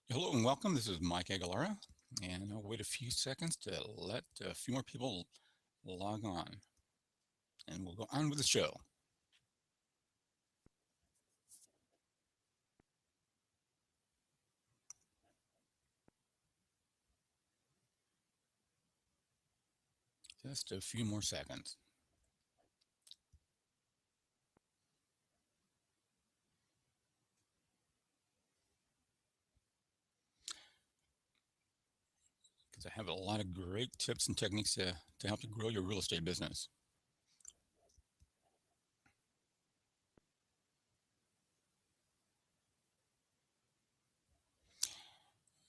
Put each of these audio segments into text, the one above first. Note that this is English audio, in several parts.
Hello and welcome. This is Mike Aguilera, and I'll wait a few seconds to let a few more people log on, and we'll go on with the show. Just a few more seconds. Because I have a lot of great tips and techniques to help you grow your real estate business.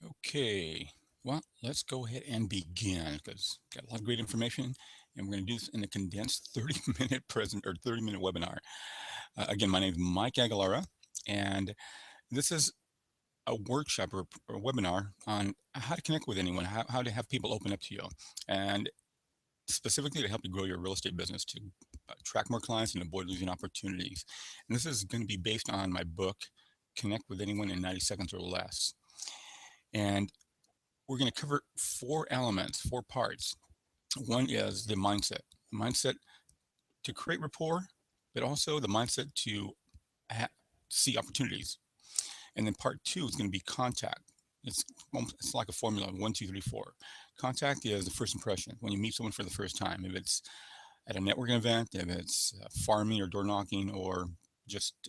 Okay, well, let's go ahead and begin because got a lot of great information, and we're going to do this in a condensed 30-minute present or 30-minute webinar. Again, my name is Mike Aguilera, and this is a workshop or a webinar on how to connect with anyone, how to have people open up to you, and specifically to help you grow your real estate business to attract more clients and avoid losing opportunities. And this is going to be based on my book, Connect with Anyone in 90 Seconds or Less. And we're going to cover four elements, four parts. One is the mindset to create rapport, but also the mindset to ha- see opportunities. And then part two is going to be contact. It's, it's like a formula, 1, 2, 3, 4. Contact is the first impression when you meet someone for the first time. If it's at a networking event, if it's farming or door knocking, or just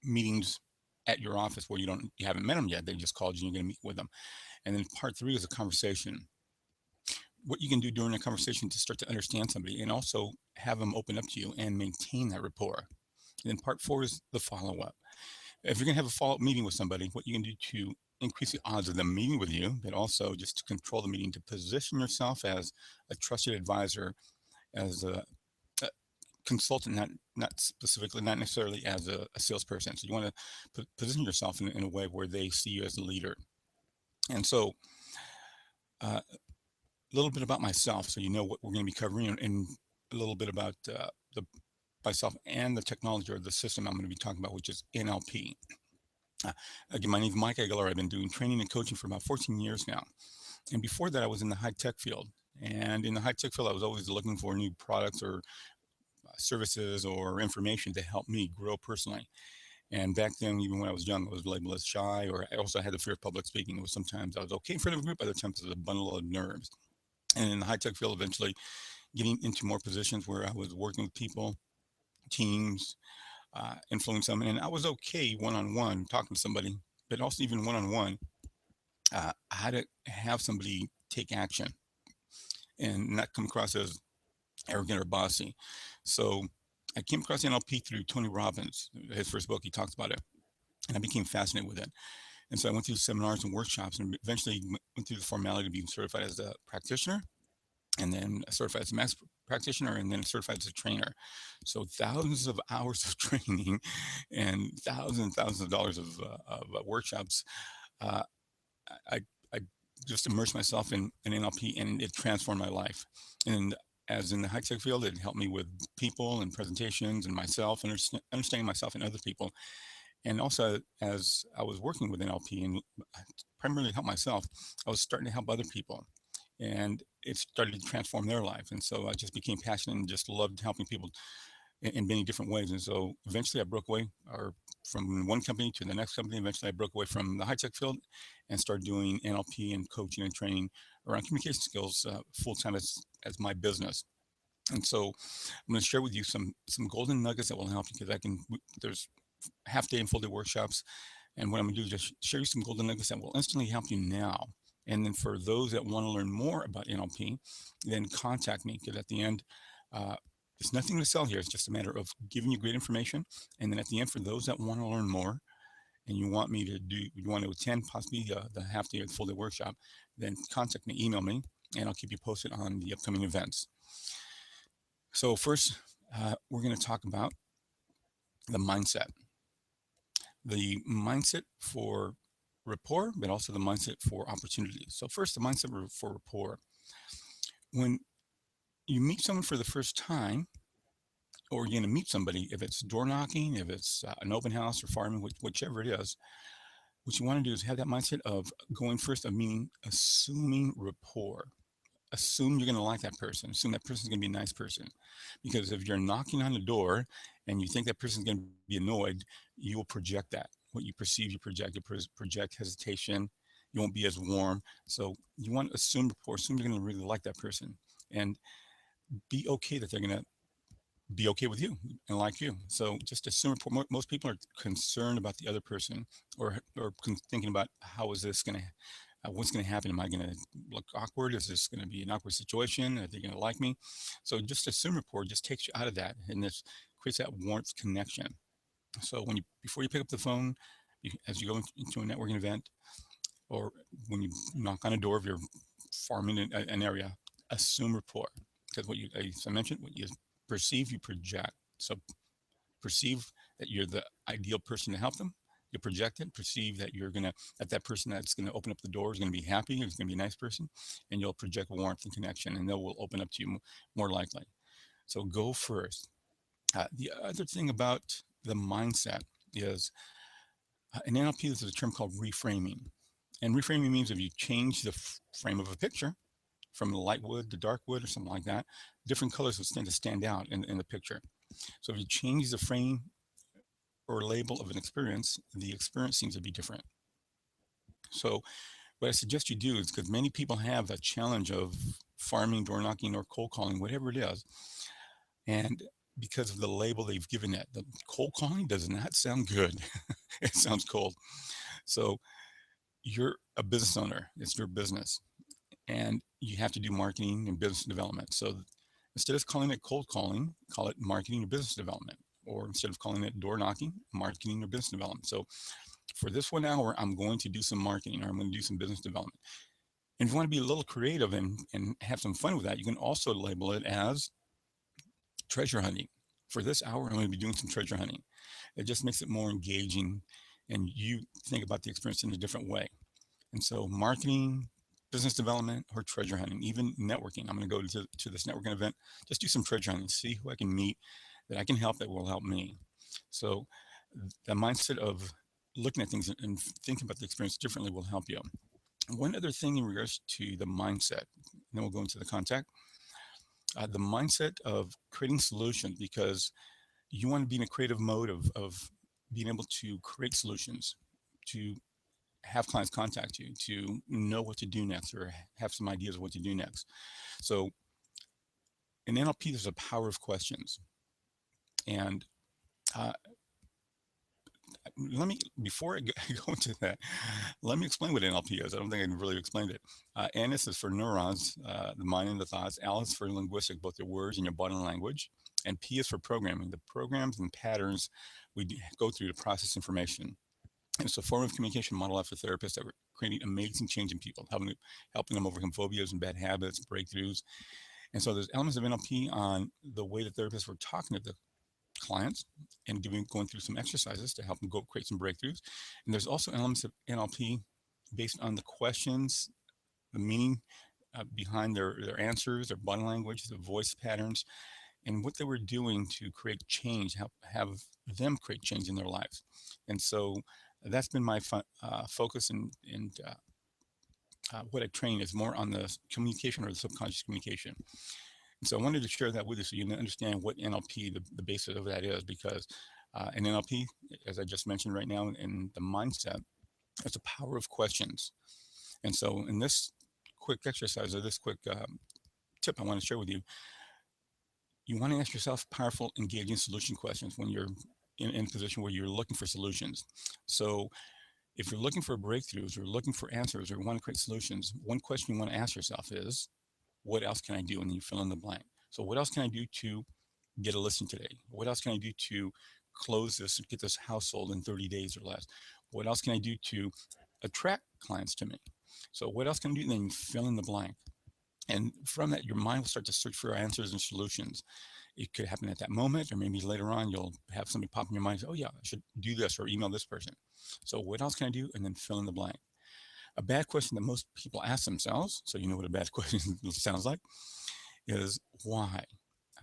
meetings at your office where you haven't met them yet, they just called you and you're going to meet with them. And then part three is a conversation. What you can do during a conversation to start to understand somebody and also have them open up to you and maintain that rapport. And then part four is the follow up. If you're going to have a follow-up meeting with somebody, what you can do to increase the odds of them meeting with you, but also just to control the meeting, to position yourself as a trusted advisor, as a consultant, not specifically, not necessarily as a salesperson. So you want to position yourself in a way where they see you as a leader. And so a little bit about myself, so you know what we're going to be covering, and a little bit about the myself and the technology or the system I'm going to be talking about, which is NLP. Uh, Again, my name is Mike Aguilera. I've been doing training and coaching for about 14 years now. And before that, I was in the high tech field. And in the high tech field, I was always looking for new products or services or information to help me grow personally. And back then, even when I was young, I was labeled as shy, or I also had the fear of public speaking. It was sometimes I was okay in front of a group, other times it was a bundle of nerves. And in the high tech field, eventually getting into more positions where I was working with people, teams, influence them. And I was okay one on one talking to somebody, but also even one on one, how to have somebody take action and not come across as arrogant or bossy. So I came across NLP through Tony Robbins, his first book. He talks about it, and I became fascinated with it. And so I went through seminars and workshops, and eventually went through the formality of being certified as a practitioner, and then certified as a master practitioner, and then certified as a trainer. So thousands of hours of training and thousands of dollars of workshops. Uh, I, I just immersed myself in NLP, and it transformed my life. And as in the high tech field, it helped me with people and presentations and myself, and understanding myself and other people. And also, as I was working with NLP and primarily help myself, I was starting to help other people, and it started to transform their life. And so I just became passionate and just loved helping people in many different ways. And so eventually I broke away, or from one company to the next company. Eventually I broke away from the high tech field and started doing NLP and coaching and training around communication skills full time as my business. And so I'm going to share with you some golden nuggets that will help you, because there's half day and full day workshops. And what I'm going to do is just share you some golden nuggets that will instantly help you now. And then for those that want to learn more about NLP, then contact me, because at the end, uh, there's nothing to sell here. It's just a matter of giving you great information. And then at the end, for those that want to learn more and you want to attend possibly the half day or the full day workshop, then contact me, email me, and I'll keep you posted on the upcoming events. So first, we're going to talk about the mindset for rapport, but also the mindset for opportunities. So first, the mindset for rapport. When you meet someone for the first time, or you're going to meet somebody, if it's door knocking, if it's an open house or farming, whichever it is, what you want to do is have that mindset of going first, of meaning assuming rapport. Assume you're going to like that person. Assume that person's going to be a nice person. Because if you're knocking on the door and you think that person's going to be annoyed, you will project that. What you perceive, you project. You project hesitation. You won't be as warm. So you want to assume rapport. Assume you're going to really like that person. And be okay that they're going to be okay with you and like you. So just assume rapport. Most people are concerned about the other person, or thinking about how is this going to what's going to happen? Am I going to look awkward? Is this going to be an awkward situation? Are they going to like me? So just assume rapport just takes you out of that, and this creates that warmth connection. So before you pick up the phone, as you go into a networking event, or when you knock on a door if you're farming an area, assume rapport, because as I mentioned, what you perceive, you project. So perceive that you're the ideal person to help them. You project it, perceive that that person that's gonna open up the door is gonna be happy, is gonna be a nice person, and you'll project warmth and connection, and they will open up to you more likely. So go first. The other thing about the mindset is in NLP, there's a term called reframing, and reframing means if you change the frame of a picture from the light wood to dark wood or something like that, different colors will tend to stand out in the picture. So if you change the frame or label of an experience, the experience seems to be different. So what I suggest you do is, because many people have that challenge of farming, door knocking, or cold calling, whatever it is, and because of the label they've given it, the cold calling does not sound good. It sounds cold. So you're a business owner. It's your business, and you have to do marketing and business development. So instead of calling it cold calling, call it marketing or business development. Or instead of calling it door knocking, marketing or business development. So for this 1 hour, I'm going to do some marketing, or I'm going to do some business development. And if you want to be a little creative and have some fun with that, you can also label it as treasure hunting. For this hour, I'm going to be doing some treasure hunting. It just makes it more engaging, and you think about the experience in a different way. And so marketing, business development, or treasure hunting, even networking. I'm going to go to this networking event, just do some treasure hunting, see who I can meet that I can help, that will help me. So the mindset of looking at things and thinking about the experience differently will help you. One other thing in regards to the mindset, and then we'll go into the contact, the mindset of creating solutions, because you want to be in a creative mode of being able to create solutions, to have clients contact you, to know what to do next, or have some ideas of what to do next. So in NLP, there's a power of questions. And uh, let me, before I go into that, let me explain what NLP is. I don't think I really explained it. N is for neurons, the mind and the thoughts. L is for linguistic, both your words and your body language. And P is for programming, the programs and patterns we go through to process information. And it's a form of communication model after therapists that were creating amazing change in people, helping them overcome phobias and bad habits, breakthroughs. And so there's elements of NLP on the way the therapists were talking to the clients and going through some exercises to help them go create some breakthroughs. And there's also elements of NLP based on the questions, the meaning behind their answers, their body language, the voice patterns, and what they were doing to create change, have them create change in their lives. And so that's been my focus, and what I train is more on the communication or the subconscious communication. And so I wanted to share that with you so you can understand what NLP, the basis of that is, because in NLP, as I just mentioned right now, in the mindset, it's a power of questions. And so in this quick exercise, or this quick tip I want to share with you, you want to ask yourself powerful, engaging solution questions when you're in a position where you're looking for solutions. So if you're looking for breakthroughs, or looking for answers, or want to create solutions, one question you want to ask yourself is, what else can I do? And then you fill in the blank. So what else can I do to get a listing today? What else can I do to close this, get this household in 30 days or less? What else can I do to attract clients to me? So what else can I do? And then you fill in the blank. And from that, your mind will start to search for answers and solutions. It could happen at that moment, or maybe later on, you'll have somebody pop in your mind and say, oh yeah, I should do this, or email this person. So what else can I do? And then fill in the blank. A bad question that most people ask themselves, so you know what a bad question sounds like, is why?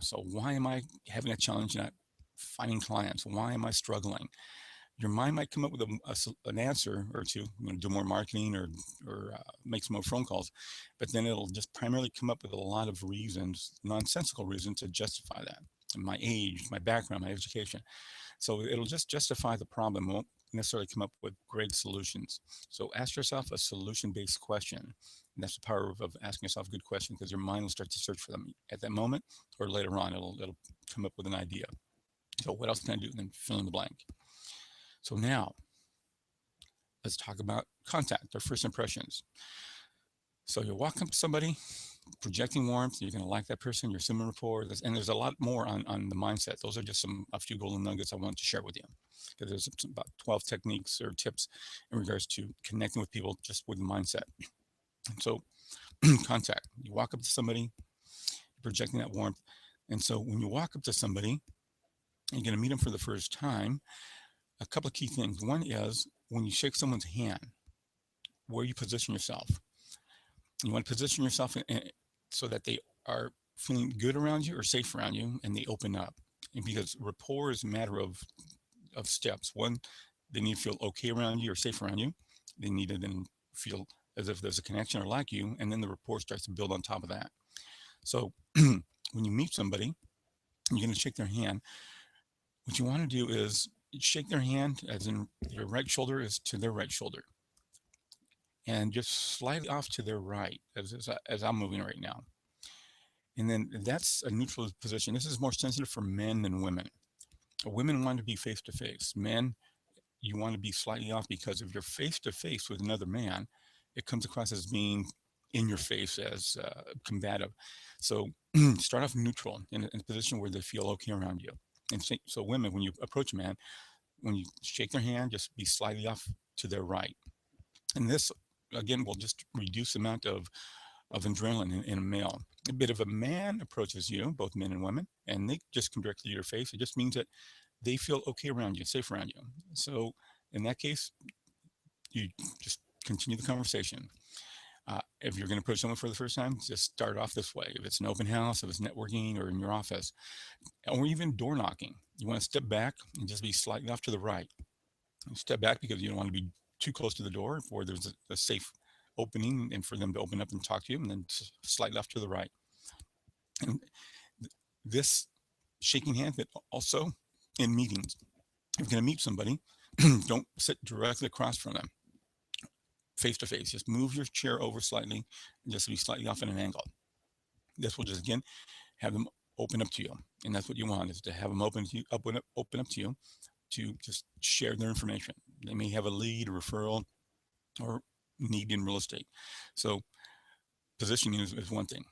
So why am I having a challenge not finding clients? Why am I struggling? your mind might come up with an answer or two, do more marketing or make some more phone calls, but then it'll just primarily come up with a lot of reasons, nonsensical reasons to justify that. My age, my background, my education. So it'll just justify the problem, won't necessarily come up with great solutions. So ask yourself a solution-based question. And that's the power of asking yourself a good question, because your mind will start to search for them at that moment or later on. It'll come up with an idea. So what else can I do? And then fill in the blank. So now let's talk about contact or first impressions. So you walk up to somebody, projecting warmth, you're going to like that person, you're assuming rapport, and there's a lot more on the mindset. Those are just a few golden nuggets I want to share with you, because there's about 12 techniques or tips in regards to connecting with people just with mindset. And so contact, you walk up to somebody, projecting that warmth. And so when you walk up to somebody, you're going to meet them for the first time, a couple of key things. One is when you shake someone's hand, where you position yourself. You want to position yourself so that they are feeling good around you or safe around you, and they open up. And because rapport is a matter of steps. One, they need to feel okay around you or safe around you. They need to then feel as if there's a connection or like you, and then the rapport starts to build on top of that. So when you meet somebody, you're going to shake their hand. What you want to do is shake their hand as in your right shoulder is to their right shoulder, and just slightly off to their right as I'm moving right now. And then that's a neutral position. This is more sensitive for men than women. Women want to be face to face. Men, you want to be slightly off, because if you're face to face with another man, it comes across as being in your face, as combative. So start off neutral in a position where they feel okay around you. And so women, when you approach a man, when you shake their hand, just be slightly off to their right. And this, again, will just reduce the amount of adrenaline in a male. A bit of a man approaches you, both men and women, and they just come directly to your face. It just means that they feel okay around you, safe around you. So in that case, you just continue the conversation. If you're going to approach someone for the first time, just start off this way. If it's an open house, if it's networking, or in your office, or even door knocking, you want to step back and just be slightly off to the right. Step back because you don't want to be too close to the door, where there's a safe opening and for them to open up and talk to you, and then slightly left to the right. And this shaking hands, but also in meetings, if you're going to meet somebody, don't sit directly across from them, face to face. Just move your chair over slightly and just be slightly off at an angle. This will just, again, have them open up to you. And that's what you want, is to have them open up to you to just share their information. They may have a lead, a referral, or need in real estate. So positioning is one thing.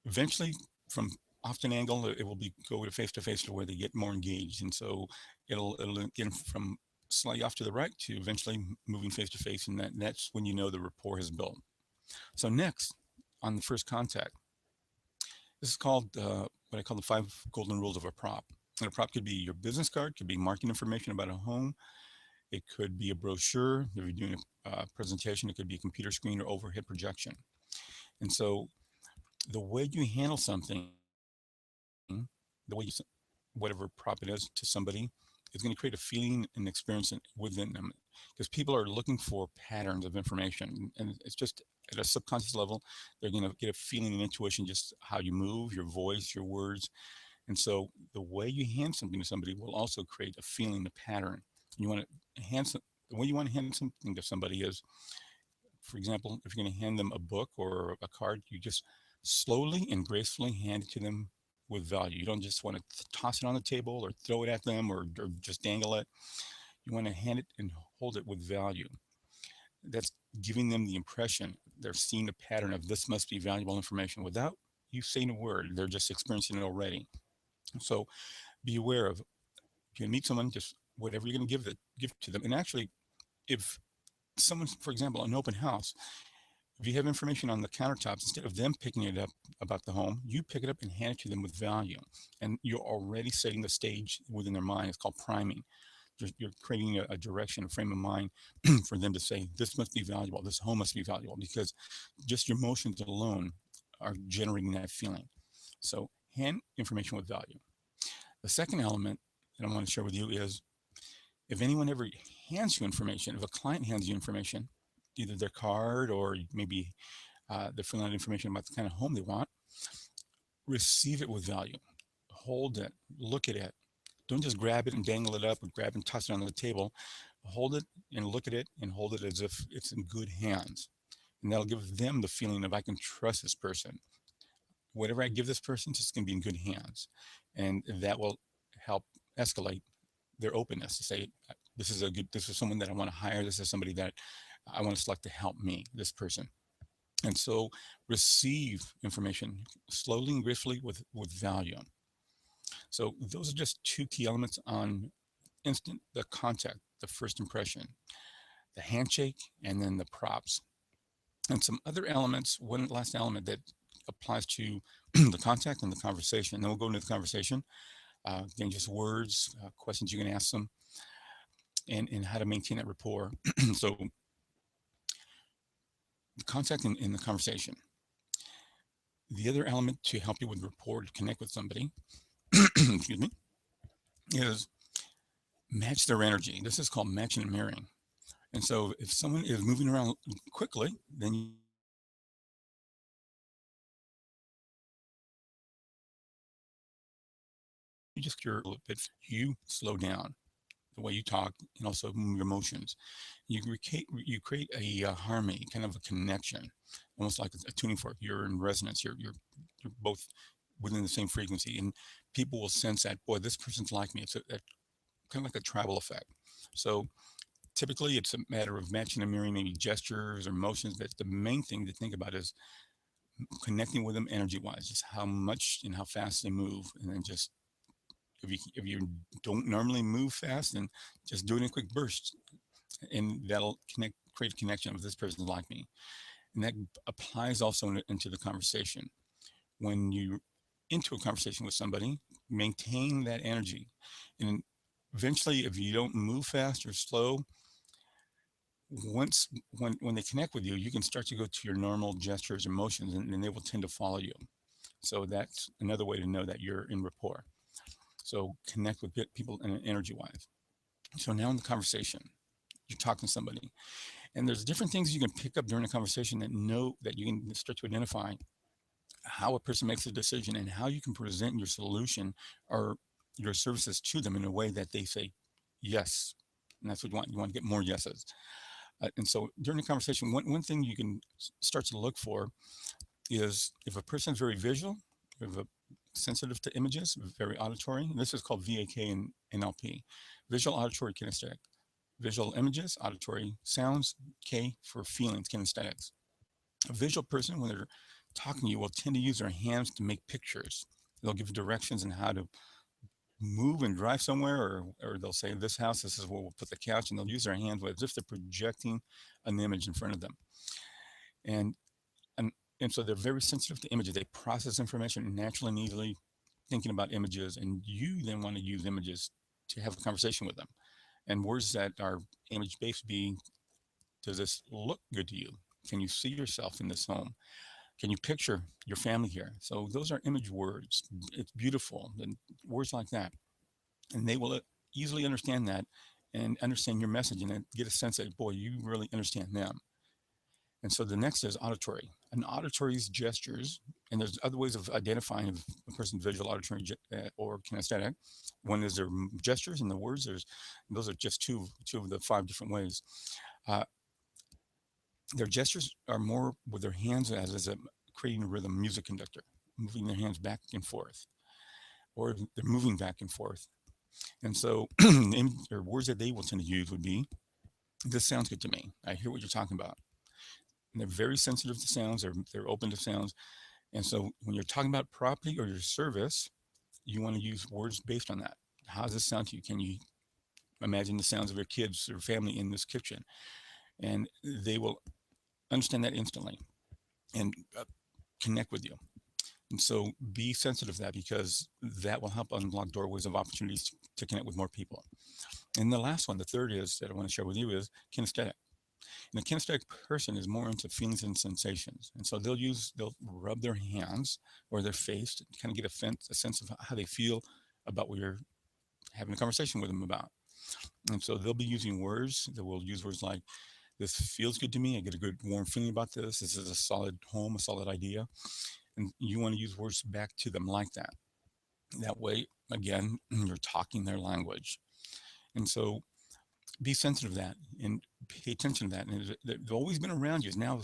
Eventually, from off an angle, it will go to face to where they get more engaged. And so it'll get from slightly off to the right to eventually moving face to face. And that's when you know the rapport has built. So next, on the first contact, this is called what I call the 5 golden rules of a prop. And a prop could be your business card, could be marketing information about a home. It could be a brochure. If you're doing a presentation, it could be a computer screen or overhead projection. And so the way you handle something, the way you, whatever prop it is to somebody, is going to create a feeling and experience within them, because people are looking for patterns of information, and it's just at a subconscious level, they're going to get a feeling and intuition, just how you move, your voice, your words. And so the way you hand something to somebody will also create a feeling, a pattern. You want to the way you want to hand something to somebody is, for example, if you're going to hand them a book or a card, you just slowly and gracefully hand it to them with value. You don't just want to toss it on the table or throw it at them or just dangle it. You want to hand it and hold it with value. That's giving them the impression they're seeing a pattern of, this must be valuable information, without you saying a word. They're just experiencing it already. So be aware of, if you meet someone, just whatever you're going to give to them. And actually, if someone, for example, an open house, if you have information on the countertops, instead of them picking it up about the home, you pick it up and hand it to them with value. And you're already setting the stage within their mind. It's called priming. You're creating a direction, a frame of mind for them to say, this must be valuable, this home must be valuable, because just your emotions alone are generating that feeling. So hand information with value. The second element that I want to share with you is If anyone ever hands you information, if a client hands you information, either their card or maybe they're filling out information about the kind of home they want, receive it with value. Hold it, look at it. Don't just grab it and dangle it up or grab and toss it on the table. Hold it and look at it and hold it as if it's in good hands. And that'll give them the feeling of I can trust this person. Whatever I give this person, it's going to be in good hands. And that will help escalate their openness to say, this is someone that I want to hire. This is somebody that I want to select to help me, this person. And so receive information slowly and gracefully with value. So those are just two key elements on the contact, the first impression, the handshake, and then the props. And some other elements, one last element that applies to the contact and the conversation. And then we'll go into the conversation. Again, just words, questions you can ask them, and how to maintain that rapport. So the contact in the conversation. The other element to help you with rapport, to connect with somebody, excuse me, is match their energy. This is called matching and mirroring. And so if someone is moving around quickly, then you just cure a little bit. You slow down the way you talk and also your emotions. You create a harmony, kind of a connection, almost like a tuning fork. You're in resonance. You're both within the same frequency, and people will sense that. Boy, this person's like me. It's kind of like a travel effect. So typically, it's a matter of matching and mirroring maybe gestures or motions. But the main thing to think about is connecting with them energy wise, just how much and how fast they move, and then just if you don't normally move fast, then just do it in a quick burst, and that'll create a connection with this person like me. And that applies also into the conversation. When you into a conversation with somebody, maintain that energy, and eventually, if you don't move fast or slow, when they connect with you, you can start to go to your normal gestures and motions, and they will tend to follow you. So that's another way to know that you're in rapport. So connect with people energy wise. So now in the conversation, you're talking to somebody, and there's different things you can pick up during the conversation that you can start to identify how a person makes a decision and how you can present your solution or your services to them in a way that they say yes. And that's what you want. You want to get more yeses. And so during the conversation, one thing you can start to look for is if a person is very visual, if a sensitive to images, very auditory. This is called VAK in NLP, visual, auditory, kinesthetic. Visual images, auditory sounds, K for feelings, kinesthetics. A visual person, when they're talking to you, will tend to use their hands to make pictures. They'll give directions on how to move and drive somewhere, or they'll say, this house, this is where we'll put the couch, and they'll use their hands as if they're projecting an image in front of them. And and and so they're very sensitive to images. They process information naturally and easily, thinking about images, and you then want to use images to have a conversation with them. And words that are image based be, does this look good to you? Can you see yourself in this home? Can you picture your family here? So those are image words. It's beautiful, and words like that. And they will easily understand that and understand your message and get a sense that, boy, you really understand them. And so the next is auditory. And auditory's gestures, and there's other ways of identifying if a person's visual, auditory, or kinesthetic. One is their gestures, and the words. Those are just two of the five different ways. Uh, their gestures are more with their hands as a creating a rhythm, music conductor, moving their hands back and forth, or they're moving back and forth. And so, their words that they will tend to use would be, "This sounds good to me. I hear what you're talking about." And they're very sensitive to sounds. They're open to sounds. And so when you're talking about property or your service, you want to use words based on that. How does this sound to you? Can you imagine the sounds of your kids or family in this kitchen? And they will understand that instantly and connect with you. And so be sensitive to that, because that will help unlock doorways of opportunities to connect with more people. And the last one, the third is that I want to share with you is kinesthetic. And a kinesthetic person is more into feelings and sensations. And so they'll rub their hands or their face to kind of get a sense of how they feel about what you're having a conversation with them about. And so they'll be using words that will use words like, this feels good to me. I get a good warm feeling about this. This is a solid home, a solid idea. And you want to use words back to them like that. That way, again, you're talking their language. And so be sensitive to that and pay attention to that. And they've always been around you. Now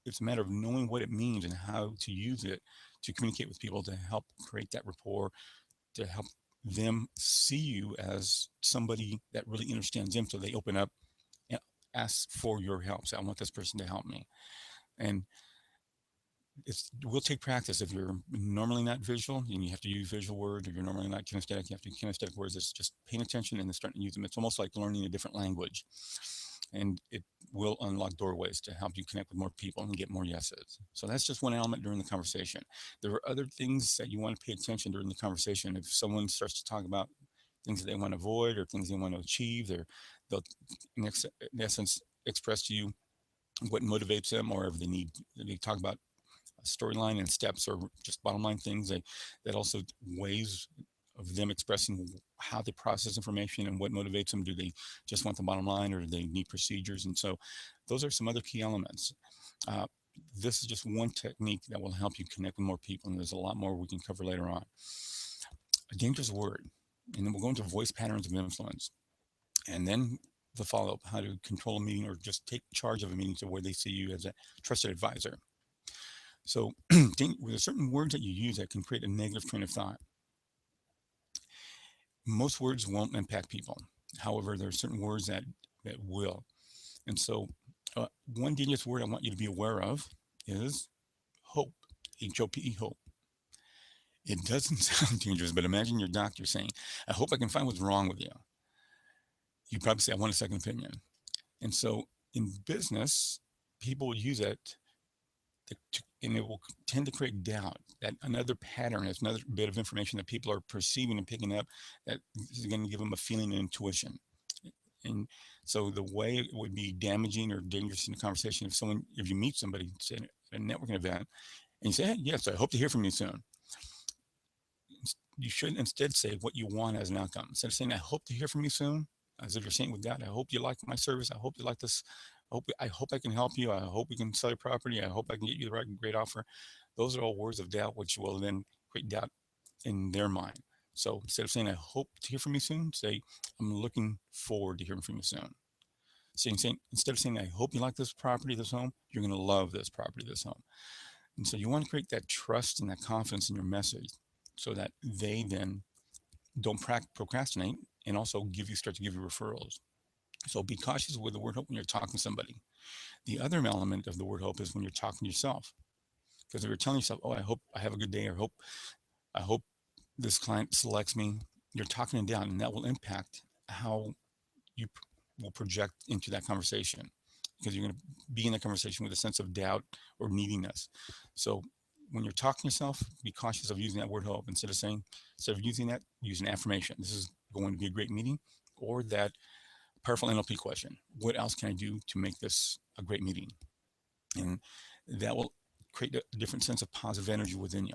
it's a matter of knowing what it means and how to use it to communicate with people to help create that rapport, to help them see you as somebody that really understands them, so they open up and ask for your help. Say, I want this person to help me. And it will take practice. If you're normally not visual and you have to use visual words, or you're normally not kinesthetic, you have to use kinesthetic words. It's just paying attention and then starting to use them. It's almost like learning a different language, and it will unlock doorways to help you connect with more people and get more yeses. So that's just one element during the conversation. There are other things that you want to pay attention during the conversation. If someone starts to talk about things that they want to avoid or things they want to achieve, they'll in essence express to you what motivates them, or if they talk about storyline and steps, or just bottom line things. That also ways of them expressing how they process information and what motivates them. Do they just want the bottom line, or do they need procedures? And so those are some other key elements. Uh, this is just one technique that will help you connect with more people, and there's a lot more we can cover later on. A dangerous word, and then we'll go into voice patterns of influence, and then the follow-up, how to control a meeting or just take charge of a meeting to where they see you as a trusted advisor. So there's certain words that you use that can create a negative train of thought. Most words won't impact people. However, there are certain words that will. And so one dangerous word I want you to be aware of is hope, Hope. Hope. It doesn't sound dangerous, but imagine your doctor saying, I hope I can find what's wrong with you. You probably say, I want a second opinion. And so in business, people will use it and it will tend to create doubt. That another pattern is another bit of information that people are perceiving and picking up that is going to give them a feeling and intuition. And so the way it would be damaging or dangerous in a conversation, if you meet somebody, say at a networking event, and you say, hey, yes, I hope to hear from you soon. You should instead say what you want as an outcome. Instead of saying, I hope to hear from you soon, as if you're saying with doubt, I hope you like my service. I hope you like this. I hope I can help you. I hope we can sell your property. I hope I can get you the right great offer. Those are all words of doubt, which will then create doubt in their mind. So instead of saying, I hope to hear from you soon, say, I'm looking forward to hearing from you soon. Instead of saying, I hope you like this property, this home, you're going to love this property, this home. And so you want to create that trust and that confidence in your message so that they then don't procrastinate and also start to give you referrals. So be cautious with the word hope when you're talking to somebody. The other element of the word hope is when you're talking to yourself. Because if you're telling yourself, oh, I hope I have a good day, or I hope this client selects me, you're talking it down, and that will impact how you will project into that conversation, because you're going to be in that conversation with a sense of doubt or neediness. So when you're talking to yourself, be cautious of using that word hope. Instead of using that, use an affirmation. This is going to be a great meeting, or that powerful NLP question. What else can I do to make this a great meeting? And that will create a different sense of positive energy within you.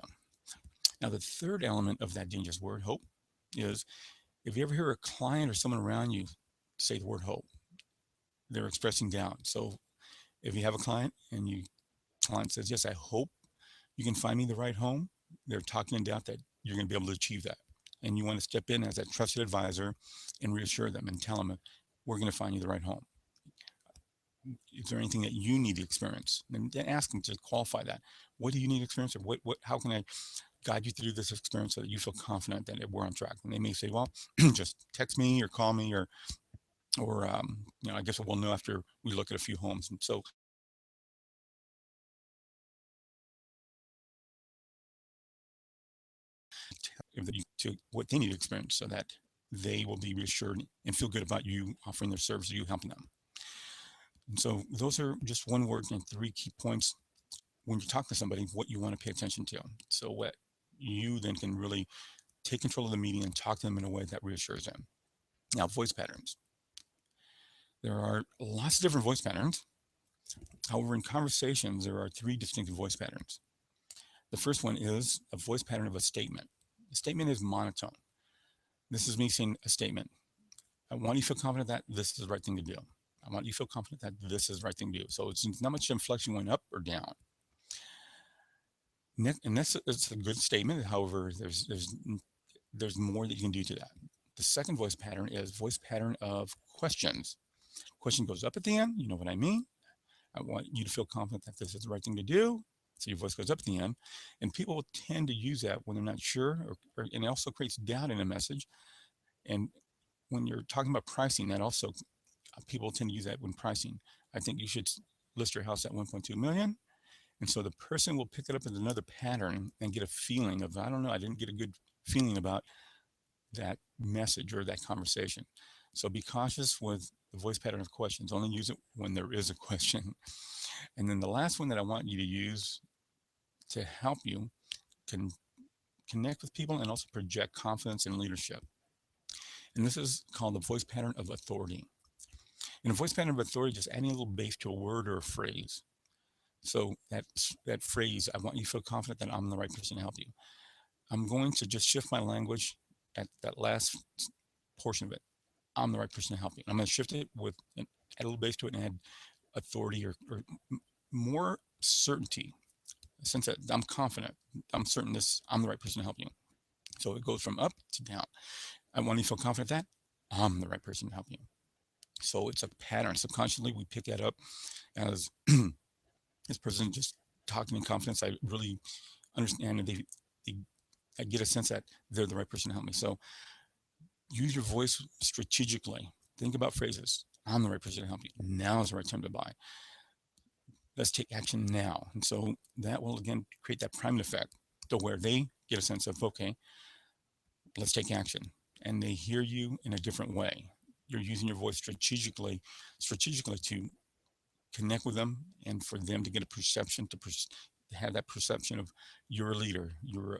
Now, the third element of that dangerous word, hope, is if you ever hear a client or someone around you say the word hope, they're expressing doubt. So if you have a client says, yes, I hope you can find me the right home, they're talking in doubt that you're going to be able to achieve that. And you want to step in as that trusted advisor and reassure them and tell them, we're going to find you the right home. Is there anything that you need to experience? And then ask them to qualify that. What do you need to experience, or how can I guide you through this experience so that you feel confident that we're on track? And they may say, well, just text me or call me, or I guess we'll know after we look at a few homes. And so to what they need to experience so that they will be reassured and feel good about you offering their service, you helping them. And so those are just one word and three key points when you talk to somebody, what you want to pay attention to. So what you then can really take control of the meeting and talk to them in a way that reassures them. Now, voice patterns. There are lots of different voice patterns. However, in conversations, there are three distinctive voice patterns. The first one is a voice pattern of a statement. The statement is monotone. This is me saying a statement. I want you to feel confident that this is the right thing to do. I want you to feel confident that this is the right thing to do. So it's not much inflection going up or down. And that's it's a good statement. However, there's more that you can do to that. The second voice pattern is voice pattern of questions. Question goes up at the end. You know what I mean? I want you to feel confident that this is the right thing to do. So your voice goes up at the end. And people tend to use that when they're not sure, and it also creates doubt in a message. And when you're talking about pricing, that also people tend to use that when pricing. I think you should list your house at 1.2 million. And so the person will pick it up as another pattern and get a feeling of, I don't know, I didn't get a good feeling about that message or that conversation. So be cautious with the voice pattern of questions. Only use it when there is a question. And then the last one that I want you to use to help you can connect with people and also project confidence and leadership. And this is called the voice pattern of authority. In a voice pattern of authority, just adding a little bass to a word or a phrase. So that phrase, I want you to feel confident that I'm the right person to help you. I'm going to just shift my language at that last portion of it. I'm the right person to help you. I'm going to shift it with add a little bass to it and add authority or more certainty. A sense that I'm confident, I'm certain I'm the right person to help you. So it goes from up to down. I want you to feel confident that I'm the right person to help you. So it's a pattern. Subconsciously, we pick that up as this person just talking in confidence. I really understand, and I get a sense that they're the right person to help me. So use your voice strategically. Think about phrases. I'm the right person to help you. Now is the right time to buy. Let's take action now. And so that will again create that priming effect to where they get a sense of, okay, let's take action. And they hear you in a different way. You're using your voice strategically to connect with them and for them to get a perception, to have that perception of you're a leader, you're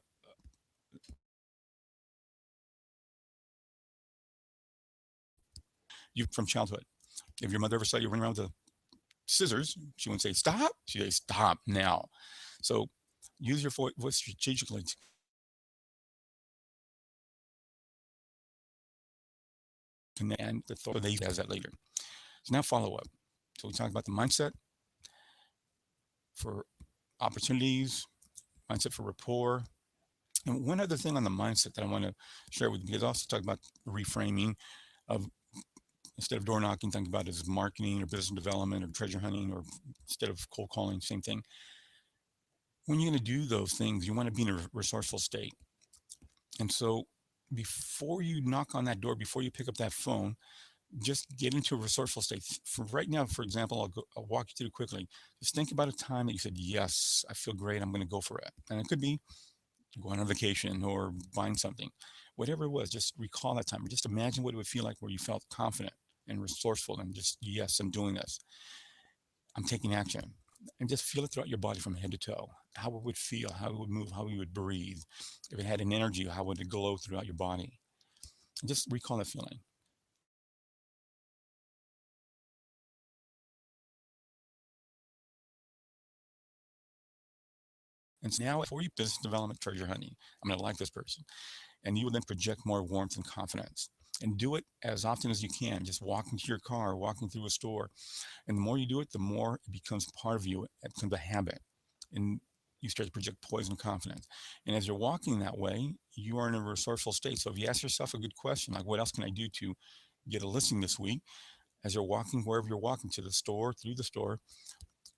you from childhood. If your mother ever saw you running around with a scissors, she wouldn't say stop. She'd say stop now. So use your voice strategically to connect and the thought they has that later. So now follow up. So we talked about the mindset for opportunities, mindset for rapport. And one other thing on the mindset that I want to share with you, because I also talk about reframing of instead of door knocking, think about it as marketing or business development or treasure hunting, or instead of cold calling, same thing. When you're going to do those things, you want to be in a resourceful state. And so before you knock on that door, before you pick up that phone, just get into a resourceful state. For right now, for example, I'll walk you through quickly. Just think about a time that you said, yes, I feel great, I'm going to go for it. And it could be going on vacation or buying something, whatever it was. Just recall that time, or just imagine what it would feel like where you felt confident and resourceful and just, yes, I'm doing this, I'm taking action. And just feel it throughout your body from head to toe, how it would feel, how it would move, how you would breathe. If it had an energy, how would it glow throughout your body? And just recall that feeling. And so now, before you business development treasure hunting, I'm going to like this person. And you will then project more warmth and confidence. And do it as often as you can. Just walking to your car, walking through a store. And the more you do it, the more it becomes part of you. It becomes a habit. And you start to project poise and confidence. And as you're walking that way, you are in a resourceful state. So if you ask yourself a good question, like what else can I do to get a listing this week? As you're walking, wherever you're walking, to the store, through the store,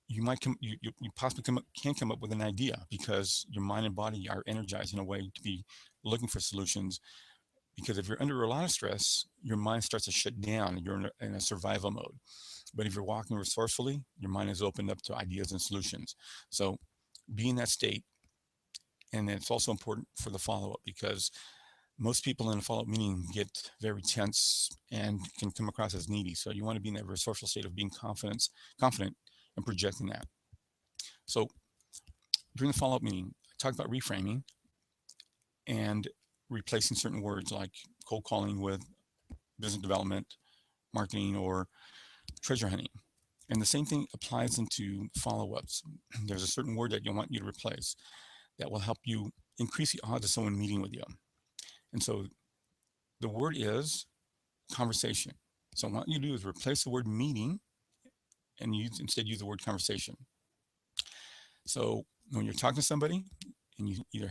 you might you possibly can come up with an idea because your mind and body are energized in a way to be looking for solutions. Because if you're under a lot of stress, your mind starts to shut down and you're in a survival mode. But if you're walking resourcefully, your mind is opened up to ideas and solutions. So be in that state. And it's also important for the follow-up, because most people in a follow-up meeting get very tense and can come across as needy. So you want to be in that resourceful state of being confident and projecting that. So during the follow-up meeting, I talked about reframing and replacing certain words like cold calling with business development, marketing, or treasure hunting. And the same thing applies into follow-ups. There's a certain word that you want you to replace that will help you increase the odds of someone meeting with you. And so the word is conversation. So what you do is replace the word meeting and instead use the word conversation. So when you're talking to somebody and you either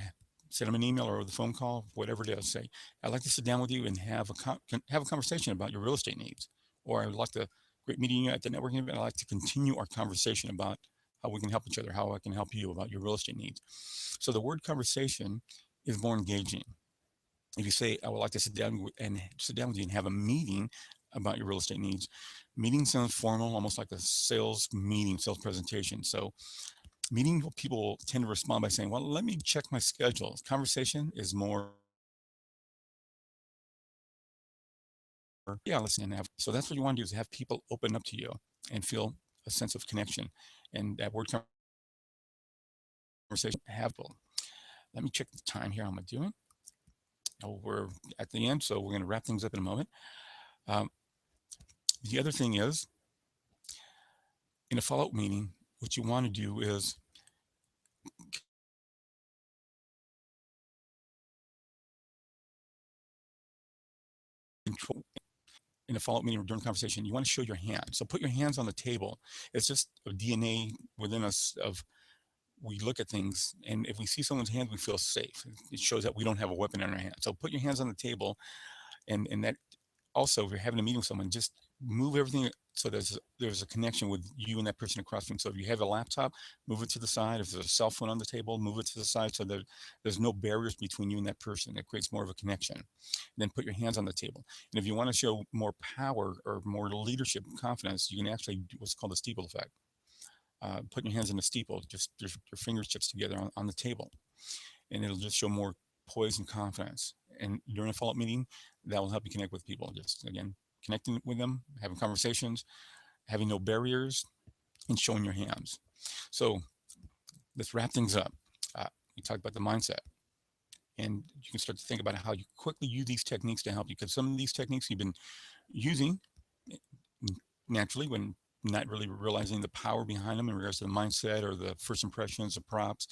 send them an email or the phone call, whatever it is, say, I'd like to sit down with you and have a conversation about your real estate needs. Or I would like to, great meeting you at the networking event. I'd like to continue our conversation about how we can help each other, how I can help you about your real estate needs. So the word conversation is more engaging. If you say, I would like to sit down with you and have a meeting about your real estate needs, meeting sounds formal, almost like a sales meeting, sales presentation. So meeting people tend to respond by saying, well, let me check my schedule. Conversation is more, yeah, listen and have. So that's what you want to do, is have people open up to you and feel a sense of connection. And that word conversation, have people. Let me check the time here. How am I doing? Oh, we're at the end, so we're going to wrap things up in a moment. Um, the other thing is, in a follow-up meeting, what you want to do is control. In a follow-up meeting or during conversation, you want to show your hands. So put your hands on the table. It's just a DNA within us of, we look at things, and if we see someone's hand, we feel safe. It shows that we don't have a weapon in our hand. So put your hands on the table, and that also, if you're having a meeting with someone, just move everything so there's a connection with you and that person across from you. So if you have a laptop, move it to the side. If there's a cell phone on the table, move it to the side so that there's no barriers between you and that person. That creates more of a connection. And then put your hands on the table. And if you want to show more power or more leadership and confidence, you can actually do what's called the steeple effect. Put your hands in the steeple, just your fingertips together on the table, and it'll just show more poise and confidence. And during a follow-up meeting, that will help you connect with people. Just again, connecting with them, having conversations, having no barriers, and showing your hands. So let's wrap things up. We talked about the mindset, and you can start to think about how you quickly use these techniques to help you, because some of these techniques you've been using naturally when not really realizing the power behind them in regards to the mindset or the first impressions, the props,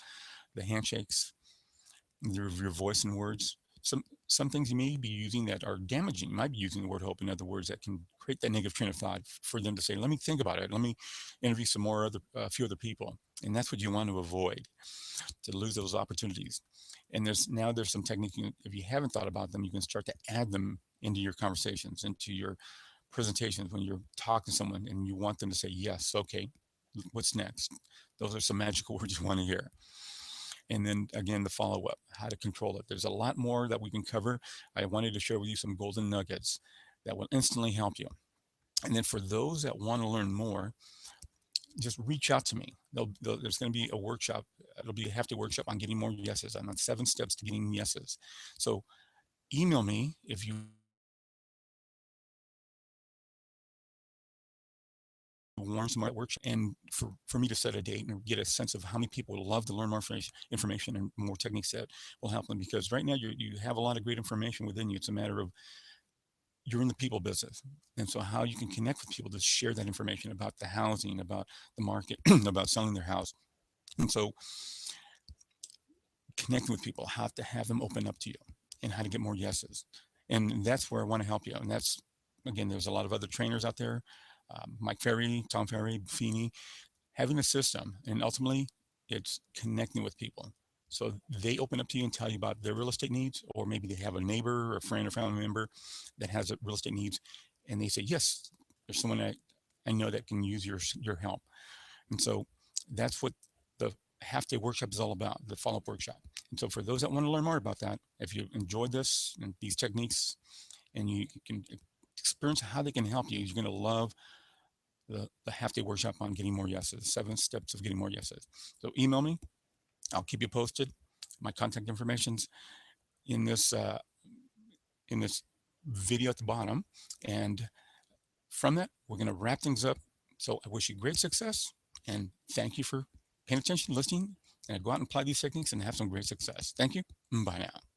the handshakes, your voice and words. Some things you may be using that are damaging. You might be using the word hope, in other words, that can create that negative train of thought for them to say, let me think about it. Let me interview some more a few other people. And that's what you want to avoid, to lose those opportunities. And there's some techniques, if you haven't thought about them, you can start to add them into your conversations, into your presentations when you're talking to someone and you want them to say, yes, okay, what's next? Those are some magical words you want to hear. And then again, the follow-up, how to control it. There's a lot more that we can cover. I wanted to share with you some golden nuggets that will instantly help you. And then for those that want to learn more, just reach out to me. There's going to be a workshop. It'll be a half-day workshop on getting more yeses. I'm on 7 steps to getting yeses. So email me if you want some more workshop, and for me to set a date and get a sense of how many people would love to learn more information and more techniques that will help them. Because right now you have a lot of great information within you. It's a matter of, you're in the people business. And so how you can connect with people to share that information about the housing, about the market, about selling their house. And so connecting with people, how to have them open up to you, and how to get more yeses. And that's where I want to help you. And that's, again, there's a lot of other trainers out there, Mike Ferry, Tom Ferry, Feeney, having a system. And ultimately, it's connecting with people. So they open up to you and tell you about their real estate needs, or maybe they have a neighbor or a friend or family member that has real estate needs. And they say, yes, there's someone that I know that can use your help. And so that's what the half-day workshop is all about, the follow-up workshop. And so for those that want to learn more about that, if you enjoyed this and these techniques, and you can experience how they can help you, you're going to love the half-day workshop on getting more yeses, 7 steps of getting more yeses. So email me. I'll keep you posted. My contact information's in this video at the bottom. And from that, we're going to wrap things up. So I wish you great success, and thank you for paying attention, listening, and go out and apply these techniques and have some great success. Thank you. Bye now.